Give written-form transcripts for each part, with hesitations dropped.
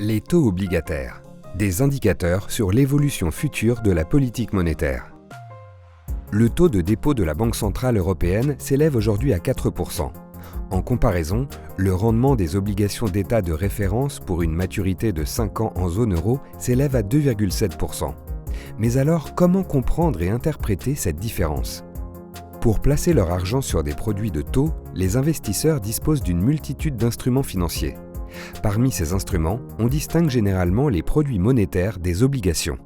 Les taux obligataires, des indicateurs sur l'évolution future de la politique monétaire. Le taux de dépôt de la Banque centrale européenne s'élève aujourd'hui à 4%. En comparaison, le rendement des obligations d'État de référence pour une maturité de 5 ans en zone euro s'élève à 2,7%. Mais alors, comment comprendre et interpréter cette différence ? Pour placer leur argent sur des produits de taux, les investisseurs disposent d'une multitude d'instruments financiers. Parmi ces instruments, on distingue généralement les produits monétaires des obligations.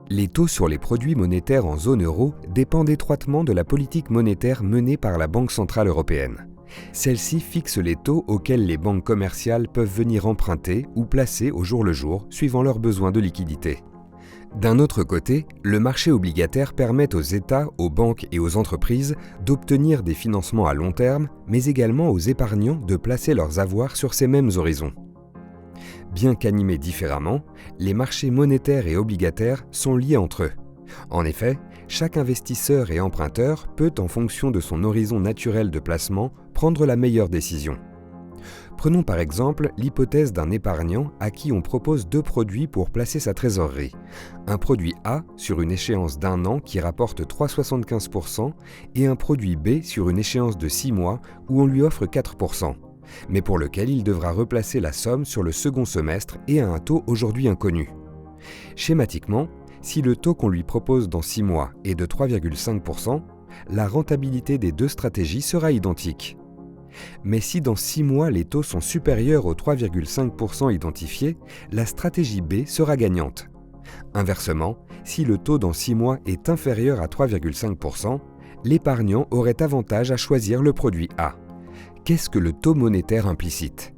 Les taux sur les produits monétaires en zone euro dépendent étroitement de la politique monétaire menée par la Banque centrale européenne. Celle-ci fixe les taux auxquels les banques commerciales peuvent venir emprunter ou placer au jour le jour, suivant leurs besoins de liquidité. D'un autre côté, le marché obligataire permet aux États, aux banques et aux entreprises d'obtenir des financements à long terme, mais également aux épargnants de placer leurs avoirs sur ces mêmes horizons. Bien qu'animés différemment, les marchés monétaires et obligataires sont liés entre eux. En effet, chaque investisseur et emprunteur peut, en fonction de son horizon naturel de placement, prendre la meilleure décision. Prenons par exemple l'hypothèse d'un épargnant à qui on propose deux produits pour placer sa trésorerie. Un produit A sur une échéance d'1 an qui rapporte 3,75% et un produit B sur une échéance de 6 mois où on lui offre 4%, mais pour lequel il devra replacer la somme sur le second semestre et à un taux aujourd'hui inconnu. Schématiquement, si le taux qu'on lui propose dans 6 mois est de 3,5%, la rentabilité des deux stratégies sera identique. Mais si dans 6 mois les taux sont supérieurs aux 3,5% identifiés, la stratégie B sera gagnante. Inversement, si le taux dans 6 mois est inférieur à 3,5%, l'épargnant aurait avantage à choisir le produit A. Qu'est-ce que le taux monétaire implicite ?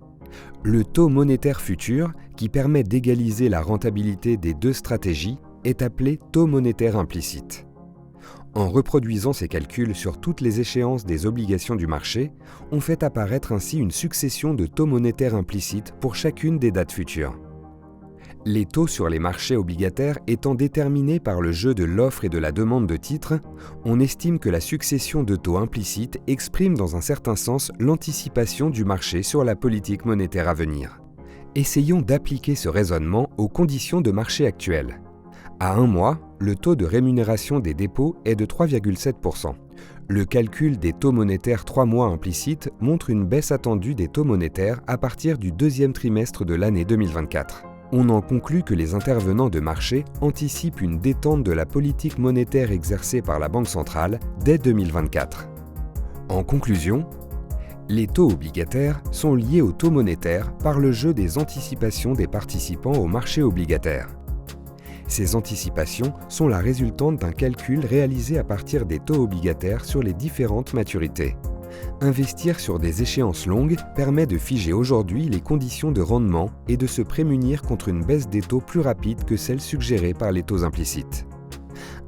Le taux monétaire futur, qui permet d'égaliser la rentabilité des deux stratégies, est appelé taux monétaire implicite. En reproduisant ces calculs sur toutes les échéances des obligations du marché, on fait apparaître ainsi une succession de taux monétaires implicites pour chacune des dates futures. Les taux sur les marchés obligataires étant déterminés par le jeu de l'offre et de la demande de titres, on estime que la succession de taux implicites exprime dans un certain sens l'anticipation du marché sur la politique monétaire à venir. Essayons d'appliquer ce raisonnement aux conditions de marché actuelles. À 1 mois, le taux de rémunération des dépôts est de 3,7%. Le calcul des taux monétaires 3 mois implicites montre une baisse attendue des taux monétaires à partir du deuxième trimestre de l'année 2024. On en conclut que les intervenants de marché anticipent une détente de la politique monétaire exercée par la Banque centrale dès 2024. En conclusion, les taux obligataires sont liés aux taux monétaires par le jeu des anticipations des participants au marché obligataire. Ces anticipations sont la résultante d'un calcul réalisé à partir des taux obligataires sur les différentes maturités. Investir sur des échéances longues permet de figer aujourd'hui les conditions de rendement et de se prémunir contre une baisse des taux plus rapide que celle suggérée par les taux implicites.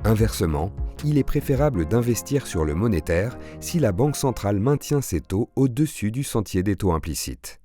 Inversement, il est préférable d'investir sur le monétaire si la Banque centrale maintient ses taux au-dessus du sentier des taux implicites.